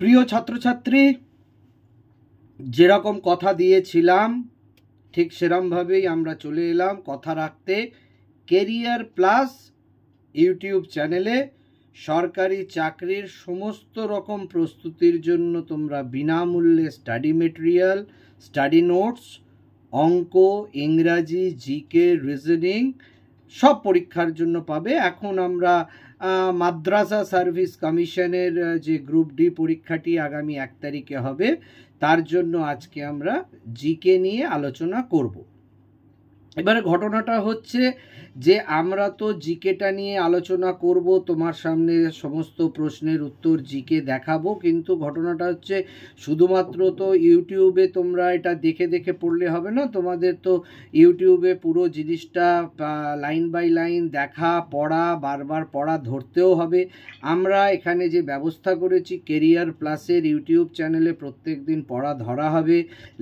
প্রিয় ছাত্রছাত্রী, যেরকম কথা দিয়েছিলাম ঠিক সেরকমভাবেই আমরা চলে এলাম কথা রাখতে। কেরিয়ার প্লাস ইউটিউব চ্যানেলে সরকারি চাকরির সমস্ত রকম প্রস্তুতির জন্য তোমরা বিনামূল্যে স্টাডি মেটেরিয়াল, স্টাডি নোটস, অঙ্ক, ইংরাজি, জিকে, রিজনিং সব পরীক্ষার জন্য পাবে। এখন আমরা মাদ্রাসা সার্ভিস কমিশনের যে গ্রুপ ডি পরীক্ষাটি আগামী 1 তারিখে হবে, তার জন্য আজকে আমরা জিকে নিয়ে আলোচনা করব। এবারে ঘটনাটা হচ্ছে যে আমরা তো জিকেটা নিয়ে আলোচনা করব, তোমার সামনে সমস্ত প্রশ্নের উত্তর জিকে দেখাবো, কিন্তু ঘটনাটা হচ্ছে শুধুমাত্র তো ইউটিউবে তোমরা এটা দেখে দেখে পড়লে হবে না, তোমাদের তো ইউটিউবে পুরো জিনিসটা লাইন বাই লাইন দেখা, পড়া, বারবার পড়া ধরতেও হবে। আমরা এখানে যে ব্যবস্থা করেছি, কেরিয়ার প্লাসের ইউটিউব চ্যানেলে প্রত্যেক দিন পড়া ধরা হবে,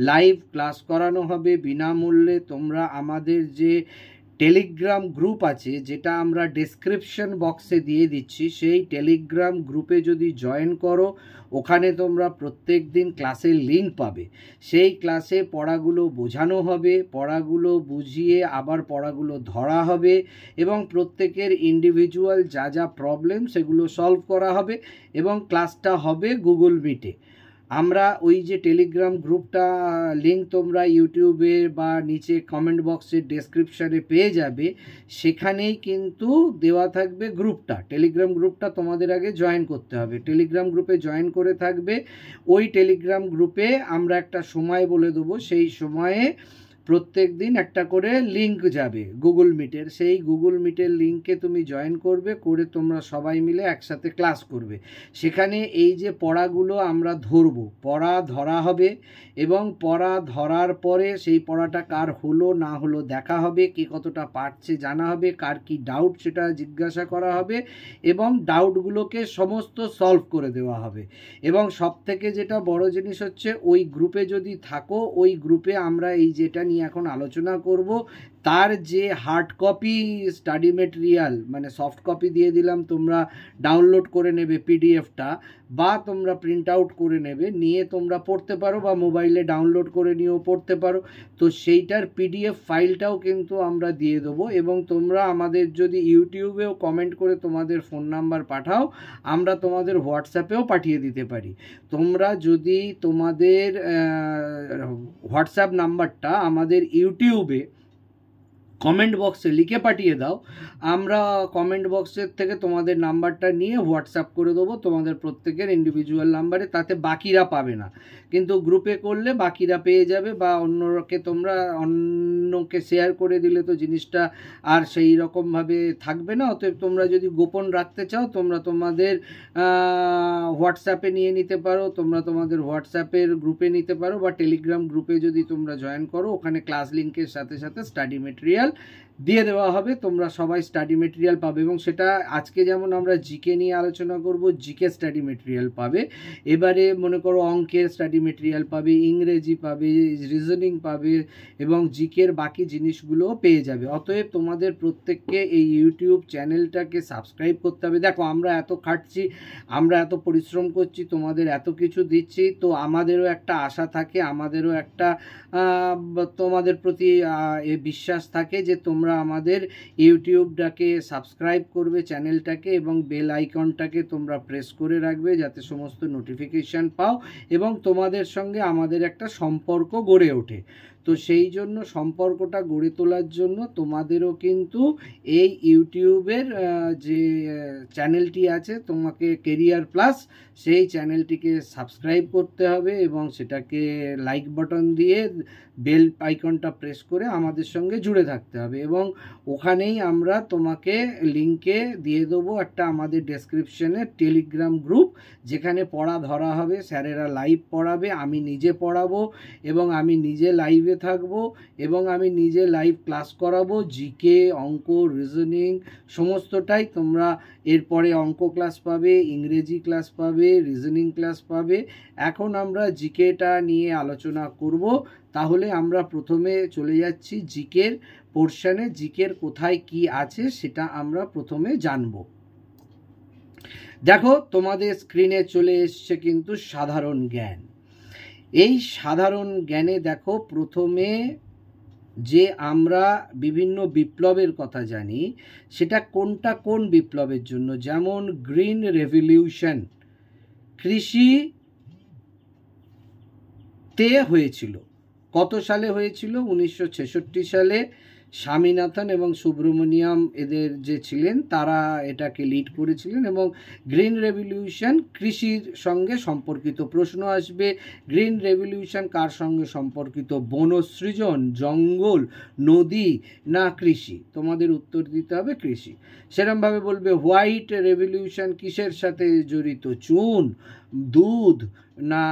লাইভ ক্লাস করানো হবে বিনামূল্যে। তোমরা আমাদের যে টেলিগ্রাম গ্রুপ আছে, যেটা আমরা ডেসক্রিপশন বক্সে দিয়ে দিচ্ছি, সেই টেলিগ্রাম গ্রুপে যদি জয়েন করো, ওখানে তোমরা প্রত্যেক দিন ক্লাসের লিঙ্ক পাবে। সেই ক্লাসে পড়াগুলো বোঝানো হবে, পড়াগুলো বুঝিয়ে আবার পড়াগুলো ধরা হবে এবং প্রত্যেকের ইন্ডিভিজুয়াল যা যা প্রবলেম সেগুলো সলভ করা হবে এবং ক্লাসটা হবে গুগল মিটে। আমরা ওই যে টেলিগ্রাম গ্রুপটা লিঙ্ক তোমরা ইউটিউবে বা নিচে কমেন্ট বক্সের ডেসক্রিপশানে পেয়ে যাবে, সেখানেই কিন্তু দেওয়া থাকবে গ্রুপটা। টেলিগ্রাম গ্রুপটা তোমাদের আগে জয়েন করতে হবে। টেলিগ্রাম গ্রুপে জয়েন করে থাকবে, ওই টেলিগ্রাম গ্রুপে আমরা একটা সময় বলে দেবো, সেই সময়ে প্রত্যেক দিন একটা করে লিঙ্ক যাবে গুগল মিটের। সেই গুগল মিটের লিঙ্কে তুমি জয়েন করবে, করে তোমরা সবাই মিলে একসাথে ক্লাস করবে। সেখানে এই যে পড়াগুলো আমরা ধরবো, পড়া ধরা হবে এবং পড়া ধরার পরে সেই পড়াটা কার হলো না হলো দেখা হবে, কে কতটা পারছে জানা হবে, কার কি ডাউট সেটা জিজ্ঞাসা করা হবে এবং ডাউটগুলোকে সমস্ত সলভ করে দেওয়া হবে। এবং সব থেকে যেটা বড় জিনিস হচ্ছে, ওই গ্রুপে যদি থাকো, ওই গ্রুপে আমরা এই যেটা নিয়ে এখন আলোচনা করব, তার যে হার্ড কপি স্টাডি মেটেরিয়াল, মানে সফট কপি দিয়ে দিলাম, তোমরা ডাউনলোড করে নেবে পিডিএফটা, বা তোমরা প্রিন্ট আউট করে নেবে, নিয়ে তোমরা পড়তে পারো, বা মোবাইলে ডাউনলোড করে নিয়েও পড়তে পারো। তো সেইটার পিডিএফ ফাইলটাও কিন্তু আমরা দিয়ে দেবো। এবং তোমরা আমাদের যদি ইউটিউবেও কমেন্ট করে তোমাদের ফোন নাম্বার পাঠাও, আমরা তোমাদের হোয়াটসঅ্যাপেও পাঠিয়ে দিতে পারি। তোমরা যদি তোমাদের হোয়াটসঅ্যাপ নাম্বারটা আমাদের ইউটিউবে কমেন্ট বক্সে লিখে পাঠিয়ে দাও, আমরা কমেন্ট বক্সের থেকে তোমাদের নাম্বারটা নিয়ে হোয়াটসঅ্যাপ করে দেবো তোমাদের প্রত্যেকের ইন্ডিভিজুয়াল নাম্বারে। তাতে বাকিরা পাবে না, কিন্তু গ্রুপে করলে বাকিরা পেয়ে যাবে, বা অন্যকে শেয়ার করে দিলে তো জিনিসটা আর সেই রকমভাবে থাকবে না। অতএব তোমরা যদি গোপন রাখতে চাও, তোমরা তোমাদের হোয়াটসঅ্যাপে নিয়ে নিতে পারো, তোমরা তোমাদের হোয়াটসঅ্যাপের গ্রুপে নিতে পারো, বা টেলিগ্রাম গ্রুপে যদি তোমরা জয়েন করো, ওখানে ক্লাস লিঙ্কের সাথে সাথে স্টাডি মেটেরিয়াল দিয়ে দেওয়া হবে। তোমরা সবাই স্টাডি মেটেরিয়াল পাবে এবং সেটা আজকে যেমন আমরা জিকে নিয়ে আলোচনা করব, জিকে স্টাডি মেটেরিয়াল পাবে। এবারে মনে করো অঙ্কের স্টাডি মেটেরিয়াল পাবে, ইংরেজি পাবে, রিজনিং পাবে এবং জিকের বাকি জিনিসগুলোও পেয়ে যাবে। অতএব তোমাদের প্রত্যেককে এই ইউটিউব চ্যানেলটাকে সাবস্ক্রাইব করতে হবে। দেখো, আমরা এত খাটছি, আমরা এত পরিশ্রম করছি, তোমাদের এত কিছু দিচ্ছি, তো আমাদেরও একটা আশা থাকে, আমাদেরও একটা তোমাদের প্রতি বিশ্বাস থাকে যে তোমরা আমাদের ইউটিউবটাকে সাবস্ক্রাইব করবে, চ্যানেলটাকে, এবং বেল আইকনটাকে তোমরা প্রেস করে রাখবে যাতে সমস্ত নোটিফিকেশান পাও এবং তোমাদের সঙ্গে আমাদের একটা সম্পর্ক গড়ে ওঠে। তো সেই জন্য সম্পর্কটা গড়ে তোলার জন্য তোমাদেরও কিন্তু এই ইউটিউবের যে চ্যানেলটি আছে, তোমাকে কেরিয়ার প্লাস, সেই চ্যানেলটিকে সাবস্ক্রাইব করতে হবে এবং সেটাকে লাইক বাটন দিয়ে বেল আইকনটা প্রেস করে আমাদের সঙ্গে জুড়ে থাকতে হবে। এবং ওখানেই আমরা তোমাকে লিঙ্কে দিয়ে দেবো একটা আমাদের ডেসক্রিপশনে টেলিগ্রাম গ্রুপ, যেখানে পড়া ধরা হবে, স্যারেরা লাইভ পড়াবে, আমি নিজে পড়াবো এবং আমি নিজে লাইভে থাকবো এবং আমি নিজে লাইভ ক্লাস করাবো। জিকে, অঙ্ক, রিজনিং সমস্তটাই তোমরা এরপরে অঙ্ক ক্লাস পাবে, ইংরেজি ক্লাস পাবে, রিজনিং ক্লাস পাবে। এখন আমরা জিকেটা নিয়ে আলোচনা করব। তাহলে আমরা প্রথমে চলে যাচ্ছি জিকের পোর্শনে। জিকের কোথায় কি আছে সেটা আমরা প্রথমে জানব। দেখো তোমাদের স্ক্রিনে চলে এসছে কিন্তু সাধারণ জ্ঞান। এই সাধারণ জ্ঞানে দেখো প্রথমে যে আমরা বিভিন্ন বিপ্লবের কথা জানি সেটা কোনটা কোন বিপ্লবের জন্য, যেমন গ্রিন রেভলিউশন কৃষিতে হয়েছিল। কত সালে হয়েছিল? 1966 সালে। স্বামীনাথন এবং সুব্রমণিয়াম এদের যে ছিলেন তারা এটাকে লিড করেছিলেন। এবং গ্রিন রেভলিউশন কৃষির সঙ্গে সম্পর্কিত। প্রশ্ন আসবে গ্রিন রেভলিউশন কার সঙ্গে সম্পর্কিত? বনসৃজন, জঙ্গল, নদী না কৃষি? তোমাদের উত্তর দিতে হবে কৃষি। সেরকমভাবে বলবে হোয়াইট রেভলিউশন কিসের সাথে জড়িত? চুন, দুধ না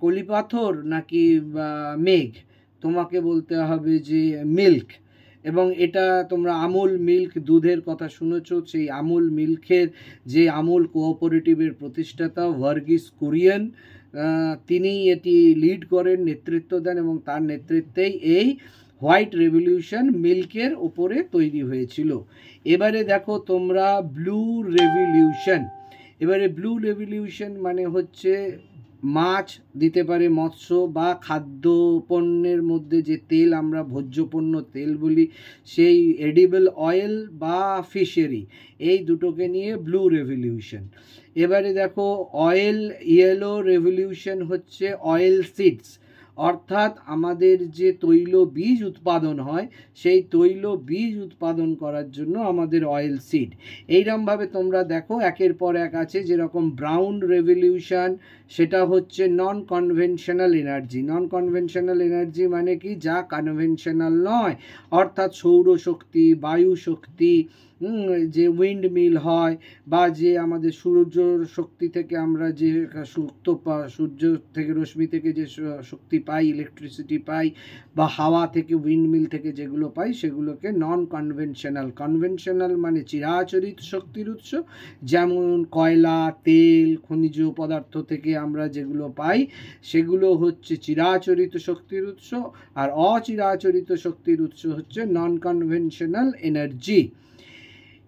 কলিপাথর নাকি মেঘ? তোমাকে বলতে হবে যে মিল্ক। এবং এটা তোমরা আমুল মিল্ক দুধের কথা শুনেছ। সেই আমুল মিল্কের যে আমুল কোঅপারেটিভের প্রতিষ্ঠাতা ভার্গিস কুরিয়েন, তিনি এটি লিড করেন, নেতৃত্ব দেন, এবং তার নেতৃত্বেই এই হোয়াইট রেভলিউশন মিল্কের ওপরে তৈরি হয়েছিল। এবারে দেখো তোমরা ব্লু রেভলিউশন। এবারে ব্লু রেভলিউশন মানে হচ্ছে মাছ দিতে পারে, মৎস্য বা খাদ্য পণ্যের মধ্যে যে তেল আমরা ভোজ্য পণ্য তেল বলি, সেই এডিবল অয়েল বা ফিশারি, এই দুটোকে নিয়ে ব্লু রেভলিউশন। এবারে দেখো অয়েল ইয়েলো রেভলিউশন হচ্ছে অয়েল সিডস, অর্থাৎ আমাদের যে তৈল বীজ উৎপাদন হয় সেই তৈল বীজ উৎপাদন করার জন্য আমাদের অয়েল সিড। এইরকমভাবে তোমরা দেখো একের পর এক আছে। যেরকম ব্রাউন রেভলিউশন, সেটা হচ্ছে নন কনভেনশনাল এনার্জি। নন কনভেনশনাল এনার্জি মানে কি? যা কনভেনশনাল নয়, অর্থাৎ সৌরশক্তি, বায়ু শক্তি, যে উইন্ড মিল হয়, বা যে আমাদের সূর্য শক্তি থেকে আমরা যে সূর্য থেকে রশ্মি থেকে যে শক্তি পাই, ইলেকট্রিসিটি পাই, বা হাওয়া থেকে উইন্ড মিল থেকে যেগুলো পাই সেগুলোকে নন কনভেনশনাল। কনভেনশনাল মানে চিরাচরিত শক্তির উৎস, যেমন কয়লা, তেল, খনিজ পদার্থ থেকে আমরা যেগুলো পাই সেগুলো হচ্ছে চিরাচরিত শক্তির উৎস। আর অচিরাচরিত শক্তির উৎস হচ্ছে নন কনভেনশনাল এনার্জি।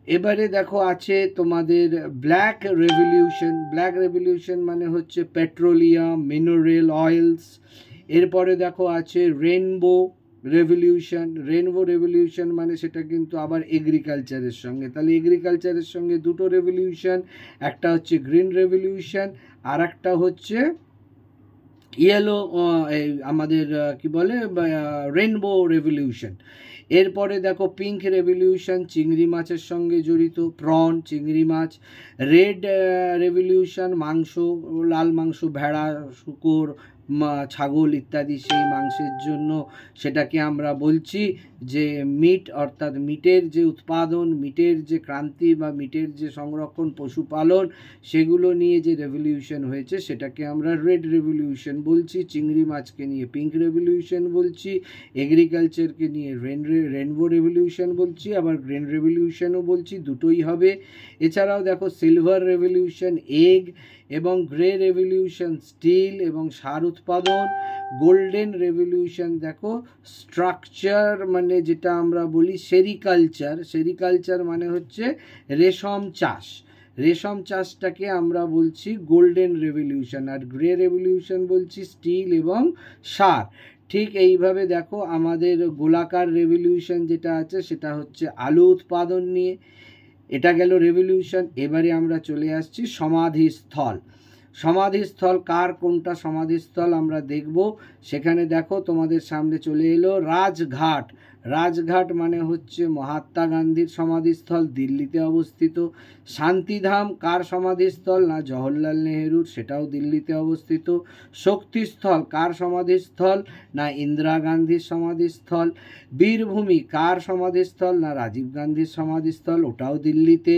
এবারে দেখো আছে তোমাদের ব্ল্যাক রেভলিউশন। ব্ল্যাক রেভলিউশন মানে হচ্ছে পেট্রোলিয়াম, মিনারেল অয়েলস। এরপরে দেখো আছে রেনবো রেভলিউশন। রেনবো রেভলিউশন মানে সেটা কিন্তু আবার এগ্রিকালচারের সঙ্গে। তাহলে এগ্রিকালচারের সঙ্গে দুটো রেভলিউশন, একটা হচ্ছে গ্রিন রেভলিউশন আর একটা হচ্ছে ইয়েলো, আমাদের কি বলে, রেনবো রেভলিউশন। এরপরে দেখো পিঙ্ক রেভলিউশন চিংড়ি মাছের সঙ্গে জড়িত, প্রন, চিংড়ি মাছ। রেড রেভলিউশন মাংস, লাল মাংস, ভেড়া, শূকর, ছাগল ইত্যাদি সেই মাংসের জন্য সেটাকে আমরা বলছি যে মিট, অর্থাৎ মিটের যে উৎপাদন, মিটের যে ক্রান্তি বা মিটের যে সংরক্ষণ, পশুপালন, সেগুলো নিয়ে যে রেভলিউশন হয়েছে সেটাকে আমরা রেড রেভলিউশন বলছি। চিংড়ি মাছকে নিয়ে পিঙ্ক রেভলিউশন বলছি, এগ্রিকালচারকে নিয়ে রেনবো রেভলিউশন বলছি, আবার গ্রিন রেভলিউশনও বলছি, দুটোই হবে। এছাড়াও দেখো সিলভার রেভলিউশন এগ, এবং গ্রে রেভলিউশন স্টিল এবং সার উৎপাদন। গোল্ডেন রেভলিউশন দেখো স্ট্রাকচার, মানে যেটা আমরা বলি সেরিকালচার। সেরিকালচার মানে হচ্ছে রেশম চাষ। রেশম চাষটাকে আমরা বলছি গোল্ডেন রেভলিউশন। আর গ্রে রেভলিউশন বলছি স্টিল এবং সার। ঠিক এইভাবে দেখো আমাদের গোলাকার রেভলিউশন যেটা আছে সেটা হচ্ছে আলু উৎপাদন নিয়ে। এটা গেল রেভলিউশন। এবারে আমরা চলে আসছি সমাধিস্থল। সমাধিস্থল কার, কোনটা সমাধিস্থল আমরা দেখব। সেখানে দেখো তোমাদের সামনে চলে এলো রাজঘাট। রাজঘাট মানে হচ্ছে মহাত্মা গান্ধীর সমাধিস্থল, দিল্লিতে অবস্থিত। শান্তিধাম কার সমাধিস্থল? না জওহরলাল নেহরুর, সেটাও দিল্লিতে অবস্থিত। শক্তিস্থল কার সমাধিস্থল? না ইন্দিরা গান্ধীর সমাধিস্থল। বীরভূমি কার সমাধিস্থল? না রাজীব গান্ধীর সমাধিস্থল, ওটাও দিল্লিতে।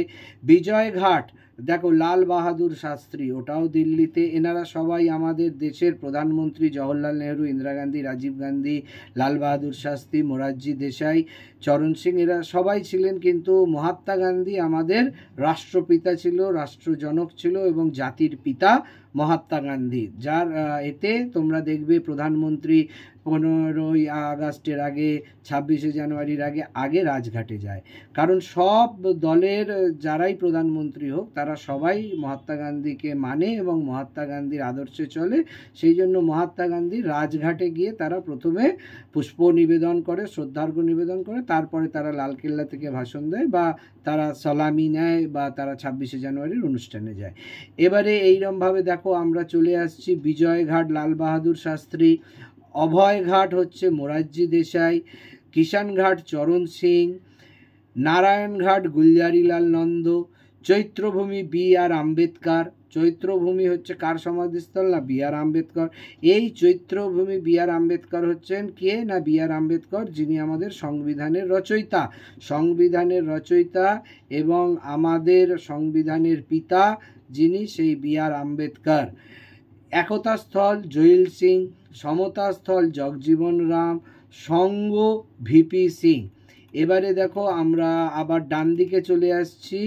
বিজয়ঘাট দেখো লাল বাহাদুর শাস্ত্রী, ওটাও দিল্লিতে। এনারা সবাই আমাদের দেশের প্রধানমন্ত্রী, জওহরলাল নেহরু, ইন্দিরা গান্ধী, রাজীব গান্ধী, লাল বাহাদুর শাস্ত্রী, মোরারজি দেশাই, চরণ সিং, এরা সবাই ছিলেন। কিন্তু মহাত্মা গান্ধী আমাদের রাষ্ট্রপিতা ছিল, রাষ্ট্রজনক ছিল এবং জাতির পিতা মহাত্মা গান্ধী, যার এতে তোমরা দেখবে প্রধানমন্ত্রী 15ই আগস্টের আগে, 26শে জানুয়ারির আগে আগে রাজঘাটে যায়। কারণ সব দলের যারাই প্রধানমন্ত্রী হোক তারা সবাই মহাত্মা গান্ধীকে মানে এবং মহাত্মা গান্ধীর আদর্শে চলে। সেই জন্য মহাত্মা গান্ধী রাজঘাটে গিয়ে তারা প্রথমে পুষ্প নিবেদন করে, শ্রদ্ধার্ঘ্য নিবেদন করে, তারপরে তারা লালকেল্লা থেকে ভাষণ দেয় বা তারা সালামি নেয় বা তারা 26শে জানুয়ারির অনুষ্ঠানে যায়। এবারে এইরকমভাবে দেখো আমরা চলে আসছি বিজয়ঘাট লাল বাহাদুর শাস্ত্রী, অভয়ঘাট হচ্ছে মোরারজি দেশাই, কিষানঘাট চরণ সিং, নারায়ণঘাট গুলজারিলাল নন্দ, চৈত্রভূমি B.R. আম্বেদকর। চৈত্রভূমি হচ্ছে কার সমাধিস্থল? না B.R. আম্বেদকর। এই চৈত্রভূমি B.R. আম্বেদকর হচ্ছেন কে? না B.R. আম্বেদকর, যিনি আমাদের সংবিধানের রচয়িতা, সংবিধানের রচয়িতা এবং আমাদের সংবিধানের পিতা যিনি, সেই B.R. আম্বেদকর। একতা স্থল জৈল সিং, সমতা স্থল জগজীবন রাম, সঙ্গ VP সিং। এবারে দেখো আমরা আবার ডান দিকে চলে আসছি।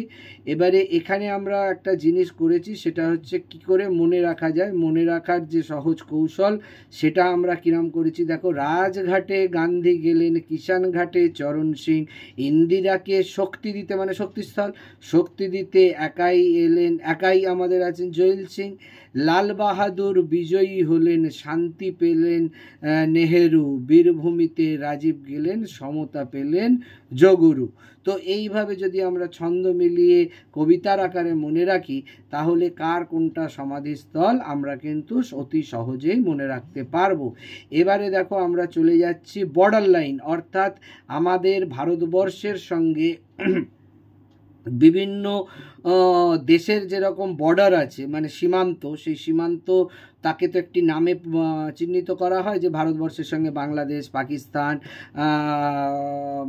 এবারে এখানে আমরা একটা জিনিস করেছি, সেটা হচ্ছে কি করে মনে রাখা যায়, মনে রাখার যে সহজ কৌশল সেটা আমরা কিরম করেছি দেখো। রাজঘাটে গান্ধী গেলেন, কিষানঘাটে চরণ সিং, ইন্দিরাকে শক্তি দিতে মানে শক্তিস্থল, শক্তি দিতে একাই এলেন, একাই আমাদের আছেন জৈল সিং। লাল বাহাদুর বিজয়ী হলেন, শান্তি পেলেন নেহেরু, বীরভূমিতে রাজীব গেলেন, সমতা পেলেন যোগুরু। তো এইভাবে যদি আমরা ছন্দ মিলিয়ে কবিতার আকারে মনে রাখি তাহলে কার কোনটা সমাধিস্থল আমরা কিন্তু অতি সহজেই মনে রাখতে পারবো। এবারে দেখো আমরা চলে যাচ্ছি বর্ডার লাইন, অর্থাৎ আমাদের ভারতবর্ষের সঙ্গে বিভিন্ন দেশের যেরকম বর্ডার আছে মানে সীমান্ত, সেই সীমান্ত তাকে তো একটি নামে চিহ্নিত করা হয়, যে ভারতবর্ষের সঙ্গে বাংলাদেশ, পাকিস্তান,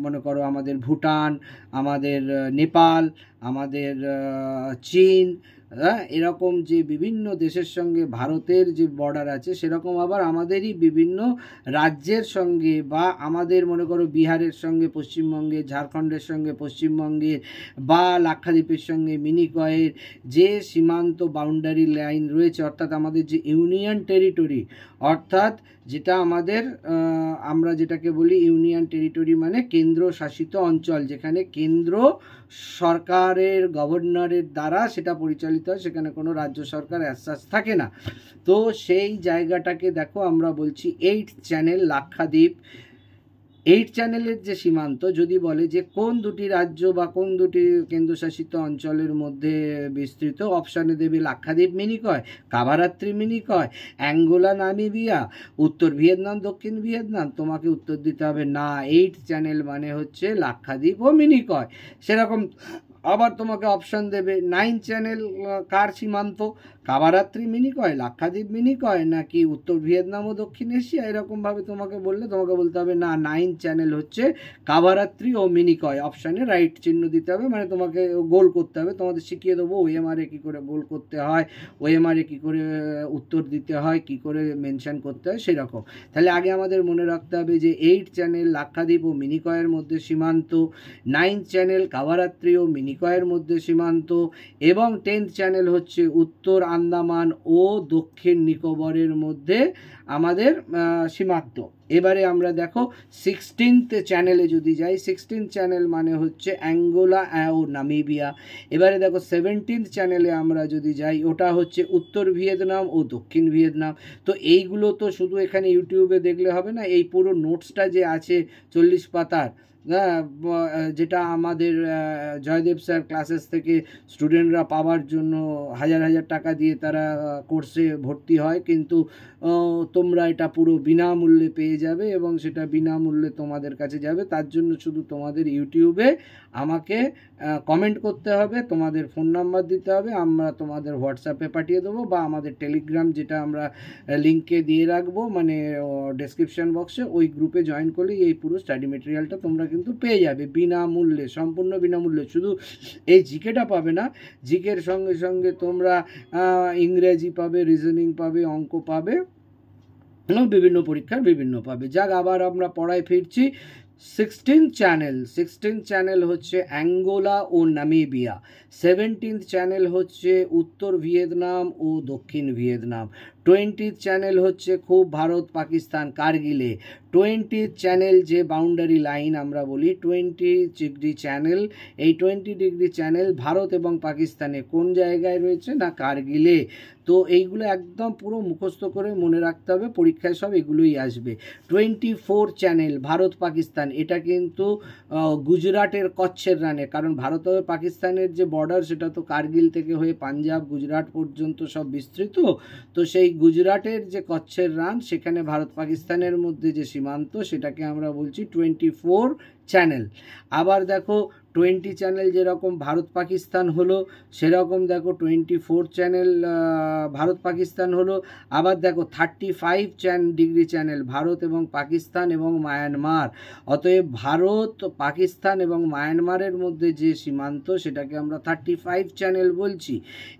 মনে করো আমাদের ভুটান, আমাদের নেপাল, আমাদের চীন, এরকম যে বিভিন্ন দেশের সঙ্গে ভারতের যে বর্ডার আছে, সেরকম আবার আমাদেরই বিভিন্ন রাজ্যের সঙ্গে বা আমাদের মনে করো বিহারের সঙ্গে পশ্চিমবঙ্গের, ঝাড়খণ্ডের সঙ্গে পশ্চিমবঙ্গের বা লাক্ষাদ্বীপের সঙ্গে মিনিকয়ের যে সীমান্ত বাউন্ডারি লাইন রয়েছে, অর্থাৎ আমাদের যে ইউনিয়ন টেরিটরি, অর্থাৎ যেটা আমাদের আমরা যেটাকে বলি ইউনিয়ন টেরিটরি মানে কেন্দ্র শাসিত অঞ্চল, যেখানে কেন্দ্র সরকারের গভর্নরের দ্বারা সেটা পরিচালিত হয়, সেখানে কোনো রাজ্য সরকার অ্যাসাস থাকে না। তো সেই জায়গাটাকে দেখো আমরা বলছি 8 চ্যানেল লাক্ষাদ্বীপ। 8 চ্যানেলের যে সীমান্ত যদি বলে যে কোন দুটি রাজ্য বা কোন দুটি কেন্দ্রশাসিত অঞ্চলের মধ্যে বিস্তৃত, অপশানে দেবে লাক্ষাদ্বীপ মিনিকয়, কাভারাত্রি মিনিকয়, অ্যাঙ্গোলা নামিবিয়া, উত্তর ভিয়েতনাম, দক্ষিণ ভিয়েতনাম। তোমাকে উত্তর দিতে হবে না, 8 চ্যানেল মানে হচ্ছে লাক্ষাদ্বীপ ও মিনিকয়। সেরকম আবার তোমাকে অপশান দেবে 9 চ্যানেল কার সীমান্ত, কাভারাত্রি মিনিকয়, লাক্ষাদ্বীপ মিনিকয়, নাকি উত্তর ভিয়েতনাম ও দক্ষিণ এশিয়া। এরকমভাবে তোমাকে বললে তোমাকে বলতে হবে না, 9 চ্যানেল হচ্ছে কাভারাত্রি ও মিনিকয়। অপশানে রাইট চিহ্ন দিতে হবে, মানে তোমাকে গোল করতে হবে। তোমাদের শিখিয়ে দেবো ওএমআরে কী করে গোল করতে হয়, ওএমআরে কী করে উত্তর দিতে হয়, কী করে মেনশন করতে হয় সেরকম। তাহলে আগে আমাদের মনে রাখতে হবে যে 8 চ্যানেল লাক্ষাদ্বীপ ও মিনিকয়ের মধ্যে সীমান্ত, 9 চ্যানেল কাভারাত্রি ও মিনিকয়ের মধ্যে সীমান্ত, এবং 10th চ্যানেল হচ্ছে উত্তর আন্দামান ও দক্ষিণ নিকোবরের মধ্যে আমাদের সীমান্ত। এবারে আমরা দেখো 16th চ্যানেলে যদি যাই, 16th চ্যানেল মানে হচ্ছে অ্যাঙ্গোলা ও নামিবিয়া। এবারে দেখো 17th চ্যানেলে আমরা যদি যাই, ওটা হচ্ছে উত্তর ভিয়েতনাম ও দক্ষিণ ভিয়েতনাম। তো এইগুলো তো শুধু এখানে ইউটিউবে দেখলে হবে না, এই পুরো নোটসটা যে আছে 40 পাতার, যেটা আমাদের জয়দেব স্যার ক্লাসেস থেকে স্টুডেন্টরা পাওয়ার জন্য হাজার হাজার টাকা দিয়ে তারা কোর্সে ভর্তি হয়, কিন্তু তোমরা এটা পুরো বিনামূল্যে পেয়ে যাবে এবং সেটা বিনামূল্যে তোমাদের কাছে যাবে। তার জন্য শুধু তোমাদের ইউটিউবে আমাকে কমেন্ট করতে হবে, তোমাদের ফোন নাম্বার দিতে হবে, আমরা তোমাদের হোয়াটসঅ্যাপে পাঠিয়ে দেবো, বা আমাদের টেলিগ্রাম যেটা আমরা লিঙ্কে দিয়ে রাখবো মানে ডেসক্রিপশন বক্সে, ওই গ্রুপে জয়েন করলেই এই পুরো স্টাডি মেটেরিয়ালটা তোমরা কিন্তু পেয়ে যাবে বিনামূল্যে, সম্পূর্ণ বিনামূল্যে। শুধু এই জিকেটা পাবে না, জিকের সঙ্গে সঙ্গে তোমরা ইংরেজি পাবে, রিজনিং পাবে, অঙ্ক পাবে, বিভিন্ন পরীক্ষার বিভিন্ন পাবে। যাক, আবার আমরা পড়ায় ফিরছি। 16th চ্যানেল হচ্ছে অ্যাঙ্গোলা ও নামিবিয়া। 17th চ্যানেল হচ্ছে উত্তর ভিয়েতনাম ও দক্ষিণ ভিয়েতনাম। 20 চ্যানেল হচ্ছে খুব ভারত পাকিস্তান কারগিলে। 20 চ্যানেল যে বাউন্ডারি লাইন আমরা বলি 20 ডিগ্রি চ্যানেল, এই 20 ডিগ্রি চ্যানেল ভারত এবং পাকিস্তানে কোন জায়গায় রয়েছে না কারগিলে। তো এইগুলো একদম পুরো মুখস্থ করে মনে রাখতে হবে, পরীক্ষায় সব এগুলোই আসবে। 24 চ্যানেল ভারত পাকিস্তান, এটা কিন্তু গুজরাটের কচ্ছের রানে, কারণ ভারত ও পাকিস্তানের যে বর্ডার সেটা তো কারগিল থেকে হয়ে পাঞ্জাব গুজরাট পর্যন্ত সব বিস্তৃত। তো সেই গুজরাটের যে কচ্ছের রান সেখানে ভারত পাকিস্তানের মধ্যে যে সীমান্ত সেটাকে আমরা বলছি 24 চ্যানেল। আবার দেখো 20 চ্যানেল যেরকম ভারত পাকিস্তান হলো, সেরকম দেখো 24 চ্যানেল ভারত পাকিস্তান হলো। আবার দেখো 35 ডিগ্রি চ্যানেল ভারত এবং পাকিস্তান এবং মায়ানমার। অতএব ভারত পাকিস্তান এবং মায়ানমারের মধ্যে যে সীমান্ত সেটাকে আমরা 35 চ্যানেল বলছি।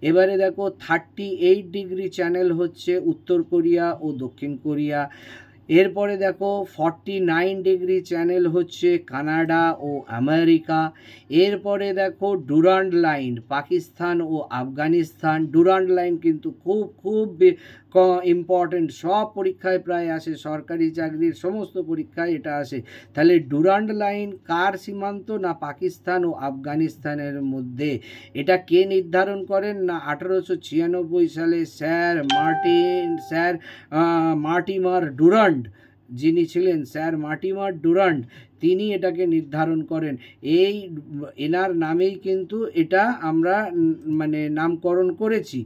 এবারে দেখো 38 ডিগ্রি চ্যানেল হচ্ছে উত্তর কোরিয়া ও দক্ষিণ কোরিয়া। এরপরে দেখো 49 ডিগ্রি চ্যানেল হচ্ছে কানাডা ও আমেরিকা। এরপরে দেখো ডুরান্ড লাইন পাকিস্তান ও আফগানিস্তান। ডুরান্ড লাইন কিন্তু খুব খুব ইম্পর্টেন্ট, সব পরীক্ষায় প্রায় আসে, সরকারি চাকরির সমস্ত পরীক্ষায় এটা আসে। তাহলে ডুরান্ড লাইন কার সীমান্ত না পাকিস্তান ও আফগানিস্তানের মধ্যে। এটা কে নির্ধারণ করেন না 1896 সালে স্যার মার্টিমার ডুরান্ড, যিনি ছিলেন স্যার মার্টিমার ডুরান্ড, তিনি এটাকে নির্ধারণ করেন। এনার নামেই কিন্তু এটা আমরা মানে নামকরণ করেছি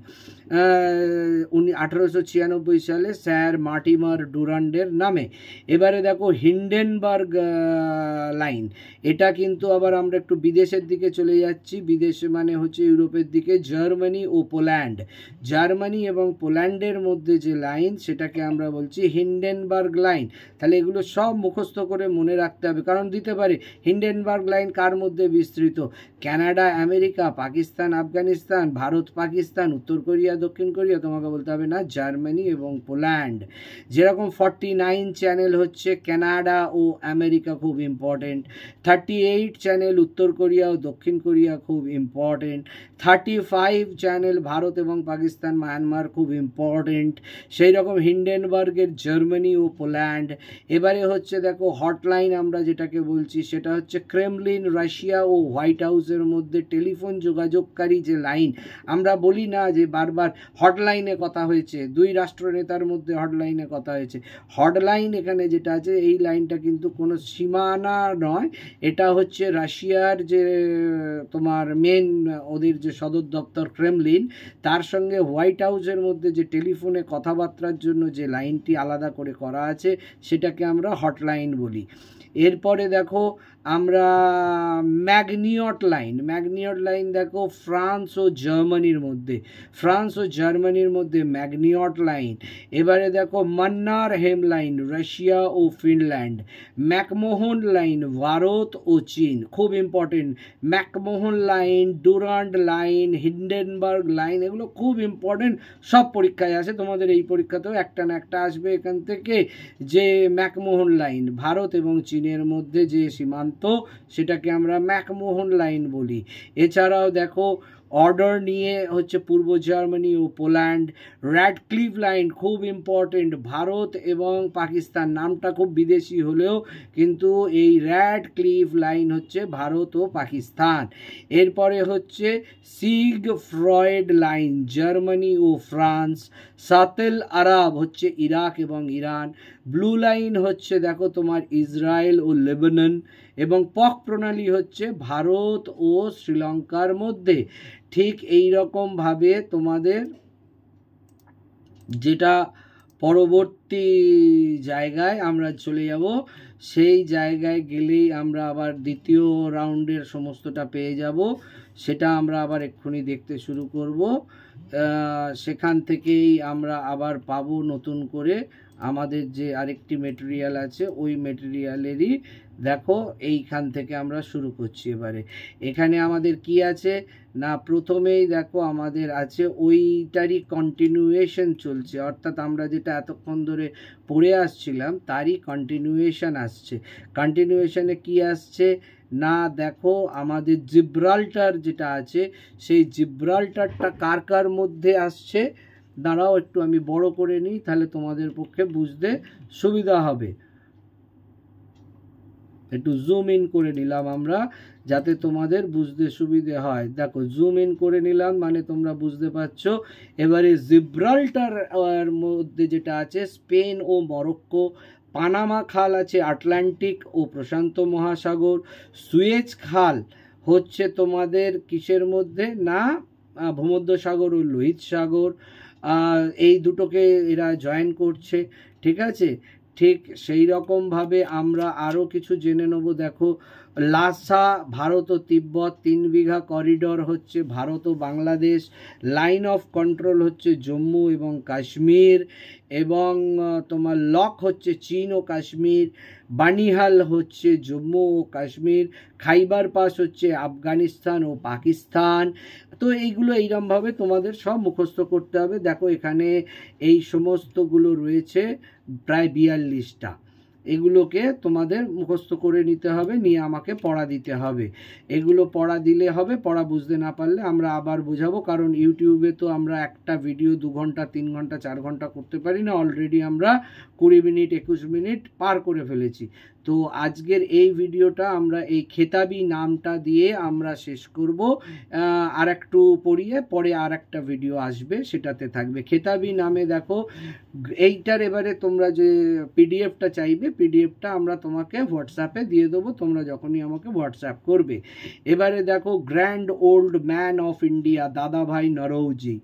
1896 সালে স্যার মার্টিমার ডুরান্ডের নামে। এবারে দেখো হিন্ডেনবার্গ লাইন, এটা কিন্তু আবার আমরা একটু বিদেশের দিকে চলে যাচ্ছি। বিদেশে মানে হচ্ছে ইউরোপের দিকে, জার্মানি ও পোল্যান্ড। জার্মানি এবং পোল্যান্ডের মধ্যে যে লাইন সেটাকে আমরা বলছি হিন্ডেনবার্গ লাইন। তাহলে এগুলো সব মুখস্থ করে মনে রাখতে হবে, কারণ দিতে পারে হিন্ডেনবার্গ লাইন কার মধ্যে বিস্তৃত, কানাডা আমেরিকা, পাকিস্তান আফগানিস্তান, ভারত পাকিস্তান, উত্তর কোরিয়া দক্ষিণ কোরিয়া। তোমাকে বলতে হবে না জার্মানি এবং পোল্যান্ড। যেরকম 49 চ্যানেল হচ্ছে কানাডা ও আমেরিকা, খুব ইম্পর্টেন্ট। 38 চ্যানেল উত্তর কোরিয়া ও দক্ষিণ কোরিয়া, খুব ইম্পর্টেন্ট। 35 চ্যানেল ভারত এবং পাকিস্তান মায়ানমার, খুব ইম্পর্টেন্ট। সেই রকম হিন্ডেনবার্গের জার্মানি ও পোল্যান্ড। এবারে হচ্ছে দেখো হটলাইন আমরা যেটাকে বলছি সেটা হচ্ছে ক্রেমলিন রাশিয়া ও হোয়াইট হাউসের মধ্যে টেলিফোন যোগাযোগকারী যে লাইন, আমরা বলি না যে বারবার হটলাইনে কথা হয়েছে, দুই রাষ্ট্রনেতার মধ্যে হটলাইনে কথা হয়েছে। হটলাইন এখানে যেটা আছে এই লাইনটা কিন্তু কোনো সীমানা নয়, এটা হচ্ছে রাশিয়ার যে তোমার মেন ওদের যে সদর দপ্তর ক্রেমলিন, তার সঙ্গে হোয়াইট হাউসের মধ্যে যে টেলিফোনে কথাবার্তার জন্য যে লাইনটি আলাদা করে করা আছে সেটাকে আমরা হটলাইন বলি। এরপরে দেখো আমরা ম্যাগনিয়ট লাইন দেখো ফ্রান্স ও জার্মানির মধ্যে ম্যাগনিয়ট লাইন। এবারে দেখো মান্নার হেম লাইন রাশিয়া ও ফিনল্যান্ড। ম্যাকমোহন লাইন ভারত ও চীন, খুব important. McMahon line, Durand line, Hindenburg line, এগুলো খুব ইম্পর্টেন্ট, সব পরীক্ষায় আসে। তোমাদের এই পরীক্ষাতেও একটা না একটা আসবে এখান থেকে, যে ম্যাকমোহন লাইন ভারত এবং চীনের মধ্যে যে সীমান্ত সেটাকে আমরা ম্যাকমোহন লাইন বলি। এছাড়াও দেখো অর্ডার নিয়ে হচ্ছে পূর্ব জার্মানি ও পোল্যান্ড। র্যাডক্লিফ লাইন খুব ইম্পর্টেন্ট, ভারত এবং পাকিস্তান, নামটা খুব বিদেশি হলেও কিন্তু এই র্যাডক্লিফ লাইন হচ্ছে ভারত ও পাকিস্তান। এরপরে হচ্ছে সিগফ্রয়েড লাইন জার্মানি ও ফ্রান্স। সাতেল আরাব হচ্ছে ইরাক এবং ইরান। ব্লু লাইন হচ্ছে দেখো তোমার ইসরায়েল ও লেবানন। এবং পক প্রণালী হচ্ছে ভারত ও শ্রীলঙ্কার মধ্যে। ঠিক এই রকমভাবে তোমাদের যেটা পরবর্তী জায়গায় আমরা চলে যাব, সেই জায়গায় গেলেই আমরা আবার দ্বিতীয় রাউন্ডের সমস্তটা পেয়ে যাব, সেটা আমরা আবার এক্ষুনি দেখতে শুরু করব। সেখান থেকেই আমরা আবার পাবো নতুন করে আমাদের যে আরেকটি মেটেরিয়াল আছে, ওই মেটেরিয়ালেরই দেখো এইখান থেকে আমরা শুরু করছি। এবারে এখানে আমাদের কি আছে না, প্রথমেই দেখো আমাদের আছে ওইটারই কন্টিনিউয়েশন চলছে, অর্থাৎ আমরা যেটা এতক্ষণ ধরে পড়ে আসছিলাম তারই কন্টিনিউয়েশন আসছে। কন্টিনিউয়েশনে কি আসছে না, দেখো আমাদের জিব্রাল্টার যেটা আছে সেই জিব্রাল্টারটা কার কার মধ্যে আসছে দাঁড়াও একটু আমি বড় করে নিই, তাহলে তোমাদের পক্ষে বুঝতে সুবিধা হবে। একটু জুম ইন করে নিলাম আমরা, যাতে তোমাদের বুঝতে সুবিধে হয়। দেখো জুম ইন করে নিলাম, মানে তোমরা বুঝতে পারছো। এবারে জিব্রাল্টার মধ্যে যেটা আছে স্পেন ও মরক্কো, পানামা খাল আছে আটলান্টিক ও প্রশান্ত মহাসাগর, সুয়েজ খাল হচ্ছে তোমাদের কিসের মধ্যে না ভূমধ্যসাগর ও লোহিত সাগর, এই দুটোকে এরা জয়েন করছে, ঠিক আছে। ঠিক সেই রকমভাবে আমরা আরও কিছু জেনে নেব। দেখো লাসা ভারত ও তিব্বত, 3 বিঘা করিডর হচ্ছে ভারত ও বাংলাদেশ, লাইন অফ কন্ট্রোল হচ্ছে জম্মু এবং কাশ্মীর, এবং তোমার লক হচ্ছে চীন ও কাশ্মীর, বানিহাল হচ্ছে জম্মু ও কাশ্মীর, খাইবার পাস হচ্ছে আফগানিস্তান ও পাকিস্তান। তো এইগুলো এইরকমভাবে তোমাদের সব মুখস্থ করতে হবে। দেখো এখানে এই সমস্তগুলো রয়েছে প্রায় 42টা, এগুলোকে তোমাদের মুখস্থ করে নিতে হবে, নিয়ে আমাকে পড়া দিতে হবে। এগুলো পড়া দিলে হবে, পড়া বুঝতে না পারলে আমরা আবার বোঝাবো, কারণ ইউটিউবে তো আমরা একটা ভিডিও 2 ঘন্টা 3 ঘন্টা 4 ঘন্টা করতে পারি না, অলরেডি আমরা 20 মিনিট 21 মিনিট পার করে ফেলেছি। তো আজকের এই ভিডিওটা আমরা এই খেতাবি নামটা দিয়ে আমরা শেষ করব। আর একটু পড়িয়ে পরে আর একটা ভিডিও আসবে, সেটাতে থাকবে খেতাবি নামে। দেখো এইটার এবারে তোমরা যে পিডিএফটা চাইবে, পিডিএফটা আমরা তোমাকে হোয়াটসঅ্যাপে দিয়ে দেবো, তোমরা যখনই আমাকে হোয়াটসঅ্যাপ করবে। এবারে দেখো grand old man of India দাদাভাই নরৌজি,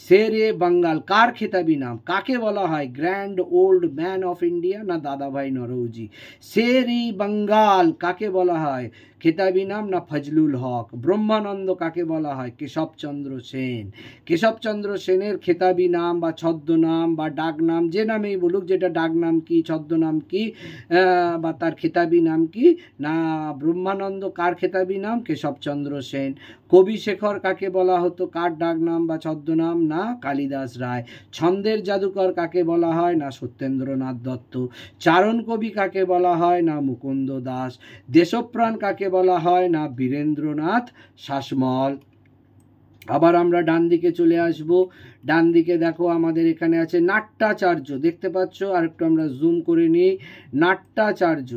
শেরে বাঙ্গাল কার খেতাবি নাম, কাকে বলা হয় grand old man of India না দাদাভাই নরৌজি, শেরি বাঙ্গাল কাকে বলা হয় খেতাবি নাম না ফজলুল হক, ব্রহ্মানন্দ কাকে বলা হয় কেশবচন্দ্র সেন। কেশবচন্দ্র সেনের খেতাবি নাম বা ছদ্মনাম বা ডাক নাম, যে নামেই বলুক, যেটা ডাক নাম কি ছদ্মনাম কি বা তার খেতাবি নাম কি না ব্রহ্মানন্দ, কার খেতাবি নাম কেশবচন্দ্র সেন। কবি শেখর কাকে বলা হতো, কার ডাক নাম বা ছদ্মনাম না কালিদাস রায়। ছন্দের জাদুকর কাকে বলা হয় না সত্যেন্দ্রনাথ দত্ত। চারণ কবি কাকে বলা হয় না মুকুন্দ দাস। দেশপ্রাণ কাকে বলা হয় না বীরেন্দ্রনাথ শাসমল। আবার আমরা ডান দিকে চলে আসব। ডান দিকে দেখো আমাদের এখানে আছে নাট্যাচার্য, দেখতে পাচ্ছ, আর একটু আমরা জুম করে নিই। নাট্যাচার্য,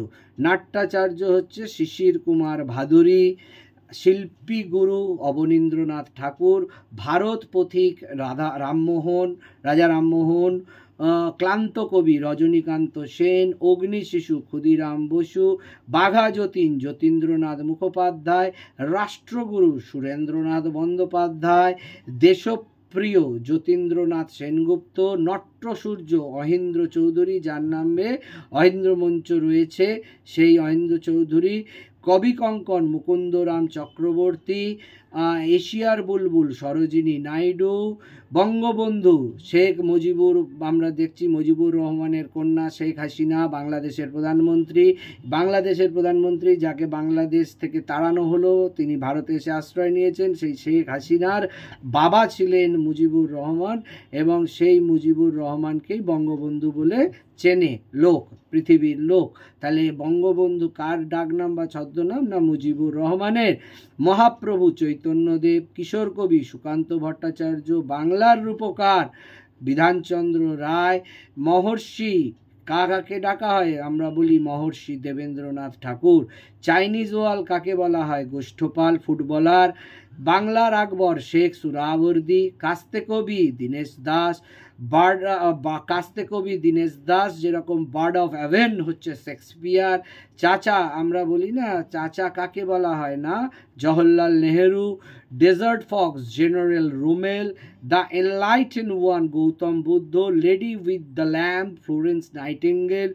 নাট্যাচার্য হচ্ছে শিশির কুমার ভাদুরী। শিল্পী গুরু অবনীন্দ্রনাথ ঠাকুর। ভারত পথিক রাজা রামমোহন। ক্লান্ত কবি রজনীকান্ত সেন। অগ্নি শিশু ক্ষুদিরাম বসু। বাঘা যতীন যতীন্দ্রনাথ মুখোপাধ্যায়। রাষ্ট্রগুরু সুরেন্দ্রনাথ বন্দ্যোপাধ্যায়। দেশপ্রিয় যতীন্দ্রনাথ সেনগুপ্ত। নট্টসূর্য অহিন্দ্র চৌধুরী, যার নামে অহিন্দ্র মঞ্চ রয়েছে, সেই অহিন্দ্র চৌধুরী। কবি কঙ্কন মুকুন্দরাম চক্রবর্তী। এশিয়ার বুলবুল সরোজিনী নাইডু। বঙ্গবন্ধু শেখ মুজিবুর, আমরা দেখছি মুজিবুর রহমানের কন্যা শেখ হাসিনা বাংলাদেশের প্রধানমন্ত্রী। বাংলাদেশের প্রধানমন্ত্রী যাকে বাংলাদেশ থেকে তাড়ানো হলো, তিনি ভারতে এসে আশ্রয় নিয়েছেন, সেই শেখ হাসিনার বাবা ছিলেন মুজিবুর রহমান, এবং সেই মুজিবুর রহমানকেই বঙ্গবন্ধু বলে চেনে লোক, পৃথিবীর লোক। তাহলে বঙ্গবন্ধু কার ডাকনাম বা ছদ্মনাম না মুজিবুর রহমানের। মহাপ্রভু চৈতন্যদেব। কিশোর কবি সুকান্ত ভট্টাচার্য। বাংলার রূপকার বিধানচন্দ্র রায়। মহর্ষি কাকে ডাকা হয়, আমরা বলি মহর্ষি দেবেন্দ্রনাথ ঠাকুর। চাইনিজ ওয়াল কাকে বলা হয় গোষ্ঠপাল ফুটবলার। বাংলার আকবর শেখ সুরাবর্দী। কাস্তে কবি দীনেশ দাস। কাস্তে কবি দীনেশ দাস, যেরকম বার্ড অফ অ্যাভেন হচ্ছে শেক্সপিয়ার। চাচা আমরা বলি না, চাচা কাকে বলা হয় না Jawaharlal Nehru. Desert fox general Rommel. The enlightened one Gautam Buddha. Lady with the lamp Florence Nightingale.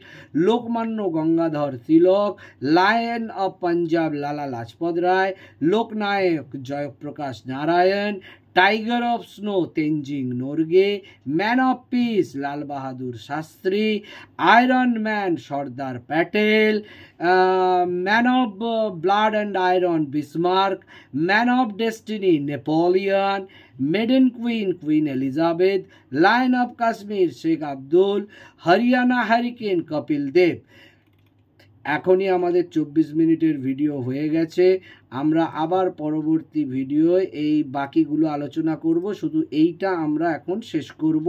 Lokmanya Gangadhar Tilak. Lion of Punjab Lala Lajpat Rai. Loknayak Jayaprakash Narayan. Tiger of snow Tenzing Norgay. Man of peace Lal Bahadur Shastri. Iron man Sardar Patel. Man of blood and iron Bismarck. Man of destiny Napoleon. Maiden queen queen Elizabeth. Lion of Kashmir Sheikh Abdul. Haryana hurricane Kapil Dev. এখনই আমাদের 24 মিনিটের video হয়ে গেছে। আমরা আবার পরবর্তী ভিডিওয় এই বাকিগুলো আলোচনা করব, শুধু এইটা আমরা এখন শেষ করব।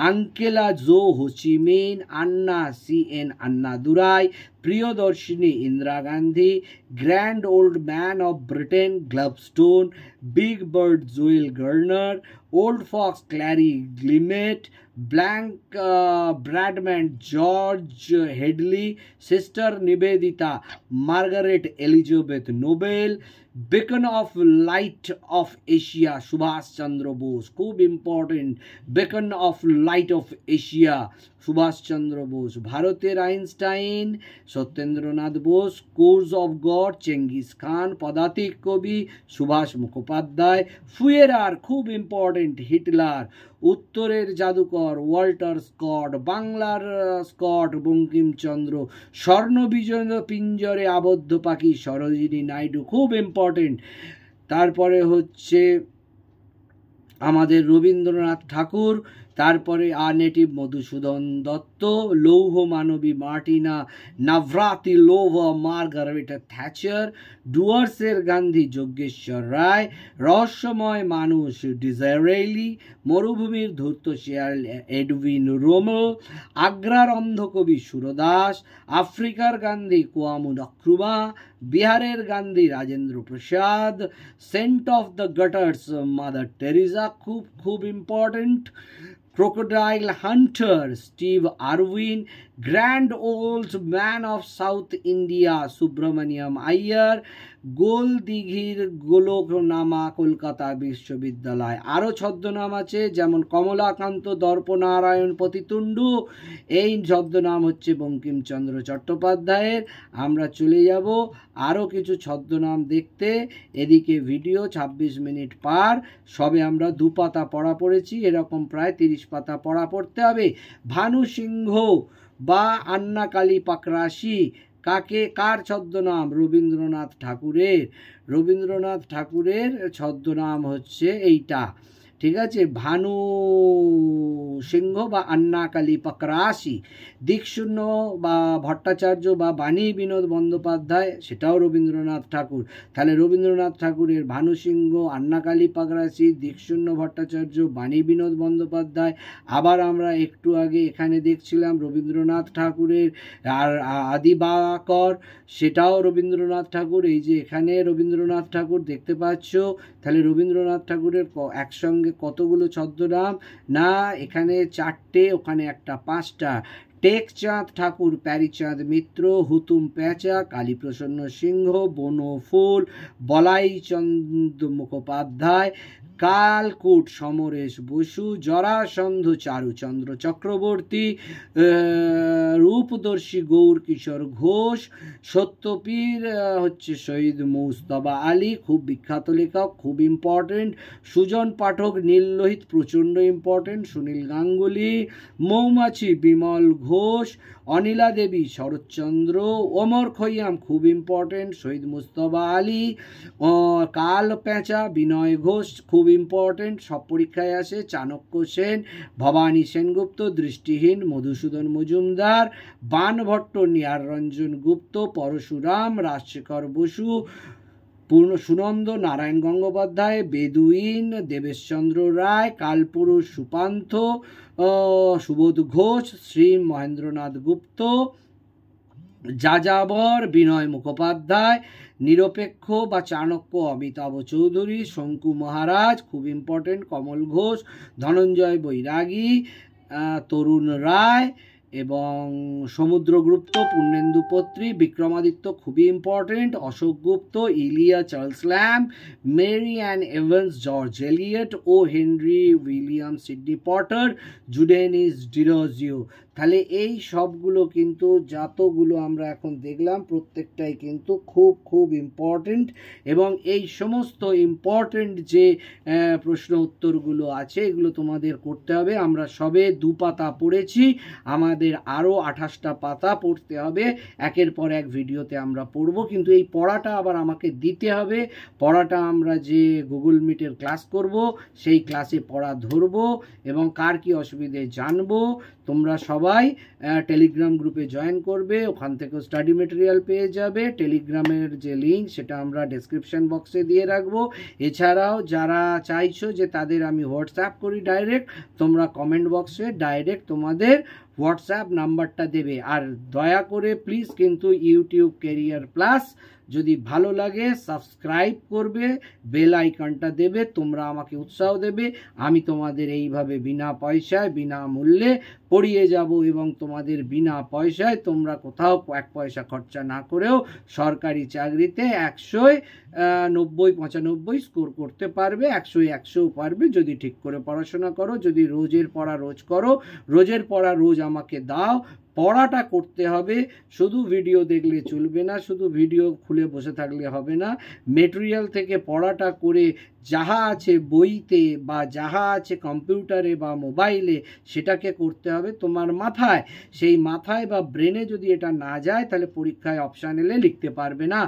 আঙ্কেলা জো Ho Chi Minh, Anna CN Annadurai, Priyadarshini Indira Gandhi, grand old man of Britain Gladstone, big bird Joel Garner, old fox Clarrie Grimmett, Bradman George Headley, sister Nivedita Margaret Elizabeth Noble, beacon of light of Asia Subhash Chandra Bose, খুব important, beacon of light of Asia Subhash Chandra Bose, ভারতের Einstein Satyendranath Bose, scourge of God Genghis Khan, পদাতিক কবি সুভাষ মুখোপাধ্যায়, ফুয়েরার খুব important Hitler, উত্তরের জাদুকর Walter Scott, বাংলার Scott Bankimchandra, স্বর্ণবিজয় পিঞ্জরে আবদ্ধ পাখি সরোজিনী নাইডু, খুব ইম্পর্টেন্ট। তারপরে হচ্ছে আমাদের রবীন্দ্রনাথ ঠাকুর, তারপরে নেটিভ মধুসূদন দত্ত, লৌহ মানবী মার্টিনা নাভ্রাতিলোভা মার্গারেট থ্যাচার, ডুয়ার্সের গান্ধী যজ্ঞেশ্বর রায়, রহস্যময় মানুষ ডিজারেলি, মরুভূমির ধূর্ত শেয়াল এডউইন রোমেল, আগ্রার অন্ধকবি সুরদাস, আফ্রিকার গান্ধী কোয়ামু নক্রুমা, বিহারের Gandhi Rajendra Prasad, saint of the gutters Mother Teresa, খুব খুব important, crocodile hunter Steve Irwin, grand old man of South India Subramaniam Iyer, গোল দিঘির গোলকনামা কলকাতা বিশ্ববিদ্যালয়। আরও ছদ্মনাম আছে, যেমন কমলাকান্ত দর্পনারায়ণ পতিতুণ্ডু, এই ছদ্মনাম হচ্ছে বঙ্কিমচন্দ্র চট্টোপাধ্যায়ের। আমরা চলে যাব আরও কিছু ছদ্মনাম দেখতে। এদিকে ভিডিও 26 মিনিট পার, সবে আমরা 2 পাতা পড়া পড়েছি, এরকম প্রায় 30 পাতা পড়া পড়তে হবে। ভানু সিংহ বা আন্না কালী পাকরাশি কার ছদ্মনাম? রবীন্দ্রনাথ ঠাকুরের। রবীন্দ্রনাথ ঠাকুরের ছদ্মনাম হচ্ছে এইটা, ঠিক আছে, ভানু সিংহ বা আন্না কালী পাকরাশি। দিকশূন্য বা ভট্টাচার্য বা বাণী বিনোদ বন্দ্যোপাধ্যায়, সেটাও রবীন্দ্রনাথ ঠাকুর। তাহলে রবীন্দ্রনাথ ঠাকুরের ভানু সিংহ, আন্না কালী পাকরাশি, দিকশূন্য ভট্টাচার্য, বাণী বিনোদ বন্দ্যোপাধ্যায়। আবার আমরা একটু আগে এখানে দেখছিলাম রবীন্দ্রনাথ ঠাকুরের আর আদিবাকর, সেটাও রবীন্দ্রনাথ ঠাকুর। এই যে এখানে রবীন্দ্রনাথ ঠাকুর দেখতে পাচ্ছ, তাহলে রবীন্দ্রনাথ ঠাকুরের একসঙ্গে কতগুলো ছদ্মনাম? না, এখানে 4টে, ওখানে একটা 5টা। টেকচাঁদ ঠাকুর, প্যারীচাঁদ মিত্র, হুতুম প্যাঁচা, কালীপ্রসন্ন সিংহ, বনফুল, বলাইচন্দ মুখোপাধ্যায়, কালকূট সমরেশ বসু, জরাসন্ধ চারুচন্দ্র চক্রবর্তী, রূপদর্শী গৌর কিশোর ঘোষ, সত্যপীর হচ্ছে শহীদ মুজতবা আলী, খুব বিখ্যাত লেখক, খুব ইম্পর্টেন্ট। সুজন পাঠক, নীললোহিত প্রচণ্ড ইম্পর্টেন্ট, সুনীল গাঙ্গুলি, মৌমাছি বিমল ঘোষ, অনিলা দেবী শরৎচন্দ্র, ওমর খৈয়াম খুব ইম্পর্টেন্ট, শহীদ মুজতবা আলী, কাল পেঁচা বিনয় ঘোষ খুব ইম্পর্টেন্ট, সব পরীক্ষায় আসে, চাণক্য সেন, ভবানী সেনগুপ্ত, দৃষ্টিহীন মধুসূদন মজুমদার, বানভট্ট নিহার রঞ্জন গুপ্ত, পরশুরাম রাজশেখর বসু, সুনন্দ নারায়ণ গঙ্গোপাধ্যায়, বেদুইন দেবেশচন্দ্র রায়, কালপুরুষ সুপান্থ, সুবোধ ঘোষ, শ্রী মহেন্দ্রনাথ গুপ্ত, যাযাবর বিনয় মুখোপাধ্যায়, নিরপেক্ষ বা চাণক্য অমিতাভ চৌধুরী, শঙ্কু মহারাজ খুব ইম্পর্টেন্ট, কমল ঘোষ, ধনঞ্জয় বৈরাগী, তরুণ রায় এবং সমুদ্রগুপ্ত, পূর্ণেন্দু পত্রী, বিক্রমাদিত্য খুবই important, Ashok Gupta, Elia Charles Lamb, Mary Ann Evans, George Eliot, O Henry William Sydney Porter, Juvenis Derozio. তাহলে এই সবগুলো কিন্তু যতগুলো আমরা এখন দেখলাম প্রত্যেকটাই কিন্তু খুব খুব ইম্পর্টেন্ট, এবং এই সমস্ত ইম্পর্টেন্ট যে প্রশ্ন উত্তরগুলো আছে এগুলো তোমাদের করতে হবে। আমরা সবে 2 পাতা পড়েছি, আমাদের তোমাদের আরও 28টা পাতা পড়তে হবে, একের পর এক ভিডিওতে আমরা পড়ব, কিন্তু এই পড়াটা আবার আমাকে দিতে হবে। পড়াটা আমরা যে গুগল মিটের ক্লাস করব সেই ক্লাসে পড়া ধরবো এবং কার কি অসুবিধে জানবো। তোমরা সবাই টেলিগ্রাম গ্রুপে জয়েন করবে, ওখান থেকেও স্টাডি মেটেরিয়াল পেয়ে যাবে। টেলিগ্রামের যে লিঙ্ক সেটা আমরা ডেসক্রিপশন বক্সে দিয়ে রাখবো। এছাড়াও যারা চাইছো যে তাদের আমি হোয়াটসঅ্যাপ করি ডাইরেক্ট, তোমরা কমেন্ট বক্সে ডাইরেক্ট তোমাদের হোয়াটসঅ্যাপ নাম্বারটা দেবে। আর দয়া করে প্লিজ কিন্তু ইউটিউব ক্যারিয়ার প্লাস যদি ভালো লাগে সাবস্ক্রাইব করবে, বেল আইকনটা দেবে, তোমরা আমাকে উৎসাহ দেবে। আমি তোমাদের এইভাবে বিনা পয়সায় বিনামূল্যে পড়িয়ে যাব এবং তোমাদের বিনা পয়সায় তোমরা কোথাও 1 পয়সা খরচা না করেও সরকারি চাকরিতে 190-95 স্কোর করতে পারবে, 100-100 পারবে যদি ঠিক করে পড়াশোনা করো, যদি রোজের পড়া রোজ করো, রোজের পড়া রোজ আমাকে দাও। পড়াটা করতে হবে, শুধু ভিডিও দেখলে চলবে না, শুধু ভিডিও খুলে বসে থাকলে হবে না। মেটেরিয়াল থেকে পড়াটা করে যাহা আছে বইতে বা যাহা আছে কম্পিউটারে বা মোবাইলে সেটাকে করতে হবে তোমার মাথায়। সেই মাথায় বা ব্রেনে যদি এটা না যায় তাহলে পরীক্ষায় অপশান এলে লিখতে পারবে না।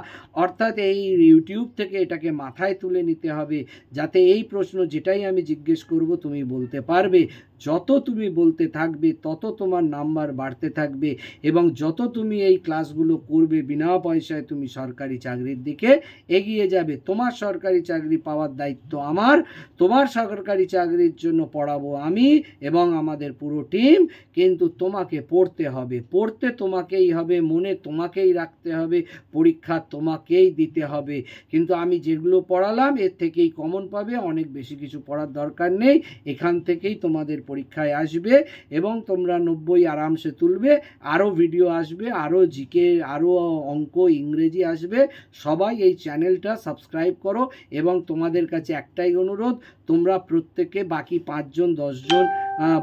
অর্থাৎ এই ইউটিউব থেকে এটাকে মাথায় তুলে নিতে হবে, যাতে এই প্রশ্ন যেটাই আমি জিজ্ঞেস করব তুমি বলতে পারবে। যত তুমি বলতে থাকবে তত তোমার নাম্বার বাড়তে থাকবে এবং যত তুমি এই ক্লাসগুলো করবে বিনা পয়সায় তুমি সরকারি চাকরির দিকে এগিয়ে যাবে। তোমার সরকারি চাকরি পাওয়ার দায়িত্ব আমার, তোমার সরকারি চাকরির জন্য পড়াবো আমি এবং আমাদের পুরো টিম। কিন্তু তোমাকে পড়তে হবে, পড়তে তোমাকেই হবে, মনে তোমাকেই রাখতে হবে, পরীক্ষা তোমাকেই দিতে হবে। কিন্তু আমি যেগুলো পড়ালাম এর থেকেই কমন পাবে, অনেক বেশি কিছু পড়ার দরকার নেই। এখান থেকেই তোমাদের পরীক্ষায় আসবে এবং তোমরা 90 আরামসে তুলবে। আরও ভিডিও আসবে, আরও জিকে, আরও অঙ্ক, ইংরেজি আসবে। সবাই এই চ্যানেলটা সাবস্ক্রাইব করো এবং তোমাদের কাছে একটাই অনুরোধ, তোমরা প্রত্যেকে বাকি 5 জন 10 জন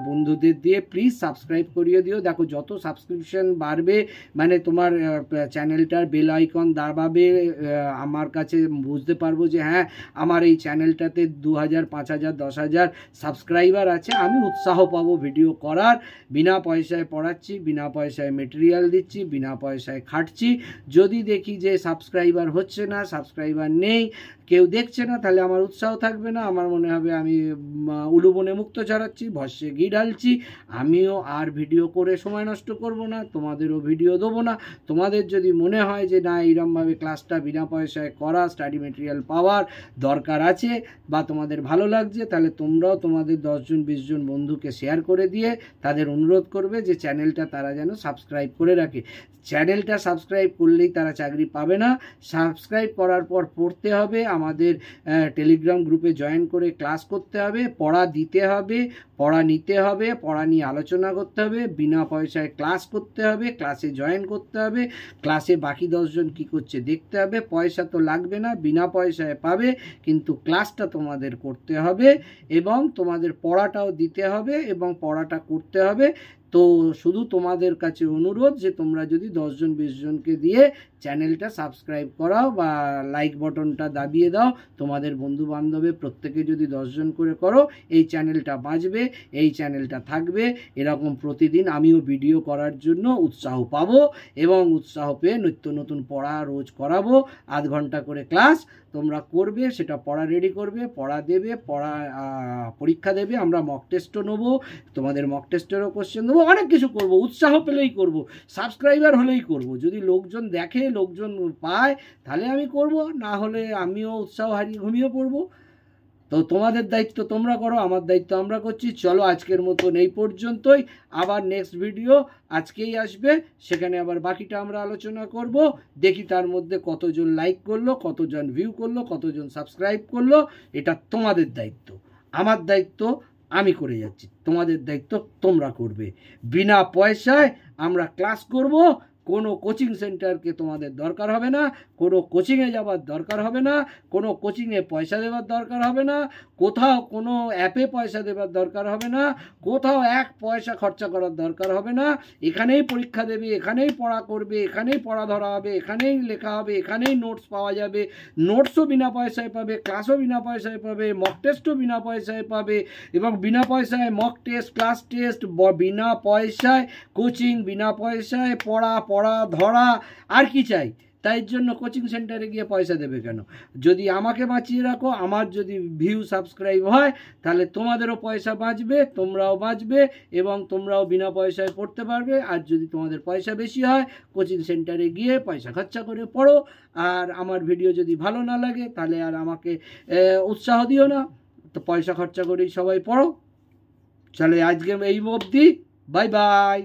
বন্ধুদের দিয়ে প্লিজ সাবস্ক্রাইব করিয়ে দিও। দেখো যত সাবস্ক্রিপশন বাড়বে মানে তোমার চ্যানেলটার বেল আইকন দাবাবে, আমার কাছে বুঝতে পারবো যে হ্যাঁ আমার এই চ্যানেলটাতে 2000, 5000, 10,000 সাবস্ক্রাইবার আছে। আমি উৎসাহ পাবো ভিডিও করার। বিনা পয়সায় পড়াচ্ছি, বিনা পয়সায় মেটেরিয়াল দিচ্ছি, বিনা পয়সায় খাটছি। যদি দেখি যে সাবস্ক্রাইবার হচ্ছে না, সাবস্ক্রাইবার নেই, কেউ দেখছে না, তাহলে আমার উৎসাহ থাকবে না। আমার মনে হবে আমি উলুবনে মুক্ত ছড়াচ্ছি, ভস্যে ঘি ঢালছি। আমিও আর ভিডিও করে সময় নষ্ট করব না, তোমাদেরও ভিডিও দেবো না। তোমাদের যদি মনে হয় যে না এইরকমভাবে ক্লাসটা বিনা পয়সায় করা, স্টাডি মেটেরিয়াল পাওয়ার দরকার আছে বা তোমাদের ভালো লাগছে, তাহলে তোমরাও তোমাদের 10 জন 20 জন বন্ধুকে শেয়ার করে দিয়ে তাদের অনুরোধ করবে যে চ্যানেলটা তারা যেন সাবস্ক্রাইব করে রাখে। চ্যানেলটা সাবস্ক্রাইব করলেই তারা চাকরি পাবে না, সাবস্ক্রাইব করার পর পড়তে হবে, আমাদের টেলিগ্রাম গ্রুপে জয়েন করে ক্লাস করতে হবে, পড়া দিতে হবে, পড়া নিতে হবে, পড়া নিয়ে আলোচনা করতে হবে, বিনা পয়সায় ক্লাস করতে হবে, ক্লাসে জয়েন করতে হবে, ক্লাসে বাকি 10 জন কী করছে দেখতে হবে। পয়সা তো লাগবে না, বিনা পয়সায় পাবে, কিন্তু ক্লাসটা তোমাদের করতে হবে এবং তোমাদের পড়াটাও দিতে হবে এবং পড়াটা করতে হবে। তো শুধু তোমাদের কাছে অনুরোধ যে তোমরা যদি 10 জন 20 জনকে দিয়ে চ্যানেলটা সাবস্ক্রাইব করাও বা লাইক বটনটা দাবিয়ে দাও, তোমাদের বন্ধু বান্ধবে প্রত্যেকে যদি 10 জন করে করো, এই চ্যানেলটা বাঁচবে, এই চ্যানেলটা থাকবে। এরকম প্রতিদিন আমিও ভিডিও করার জন্য উৎসাহ পাবো এবং উৎসাহ পেয়ে নিত্য নতুন পড়া রোজ করাবো। 1/2 ঘন্টা করে ক্লাস তোমরা করবে, সেটা পড়া রেডি করবে, পড়া দেবে, পরীক্ষা দেবে। আমরা মক টেস্টও নেবো, তোমাদের মক টেস্টেরও কোশ্চেন দেবো, অনেক কিছু করব। উৎসাহ পেলেই করব, সাবস্ক্রাইবার হলেই করব। যদি লোকজন দেখে, লোকজন পায়, তাহলে আমি করব, না হলে আমিও উৎসাহ হারিয়ে ঘুমিয়ে পড়বো। তো তোমাদের দায়িত্ব তোমরা করো, আমার দায়িত্ব আমরা করছি। চলো আজকের মতন এই পর্যন্তই, আবার নেক্সট ভিডিও আজকেই আসবে, সেখানে আবার বাকিটা আমরা আলোচনা করব। দেখি তার মধ্যে কতজন লাইক করলো, কতজন ভিউ করলো, কতজন সাবস্ক্রাইব করলো। এটা তোমাদের দায়িত্ব, আমার দায়িত্ব আমি করে যাচ্ছি, তোমাদের দায়িত্ব তোমরা করবে। বিনা পয়সায় আমরা ক্লাস করব, কোনো কোচিং সেন্টারকে তোমাদের দরকার হবে না, কোনো কোচিংয়ে যাওয়ার দরকার হবে না, কোনো কোচিংয়ে পয়সা দেওয়ার দরকার হবে না, কোথাও কোনো অ্যাপে পয়সা দেওয়ার দরকার হবে না, কোথাও এক পয়সা খরচা করার দরকার হবে না। এখানেই পরীক্ষা দেবে, এখানেই পড়া করবে, এখানেই পড়া ধরা হবে, এখানেই লেখা হবে, এখানেই নোটস পাওয়া যাবে, নোটসও বিনা পয়সায় পাবে, ক্লাসও বিনা পয়সায় পাবে, মক টেস্টও বিনা পয়সায় পাবে, এবং বিনা পয়সায় মক টেস্ট, ক্লাস টেস্ট, বিনা পয়সায় কোচিং, বিনা পয়সায় পড়া ধরা, আর কি চাই? তাই জন্য কোচিং সেন্টারে গিয়ে পয়সা দেবে কেন? যদি আমাকে বাঁচিয়ে রাখো, আমার যদি ভিউ সাবস্ক্রাইব হয়, তাহলে তোমাদেরও পয়সা বাঁচবে, তোমরাও বাঁচবে, এবং তোমরাও বিনা পয়সায় পড়তে পারবে। আর যদি তোমাদের পয়সা বেশি হয়, কোচিং সেন্টারে গিয়ে পয়সা খরচা করে পড়ো। আর আমার ভিডিও যদি ভালো না লাগে, তাহলে আর আমাকে উৎসাহ দিও না, তো পয়সা খরচা করেই সবাই পড়ো। চলে আজকে এই অবধি, বাই বাই।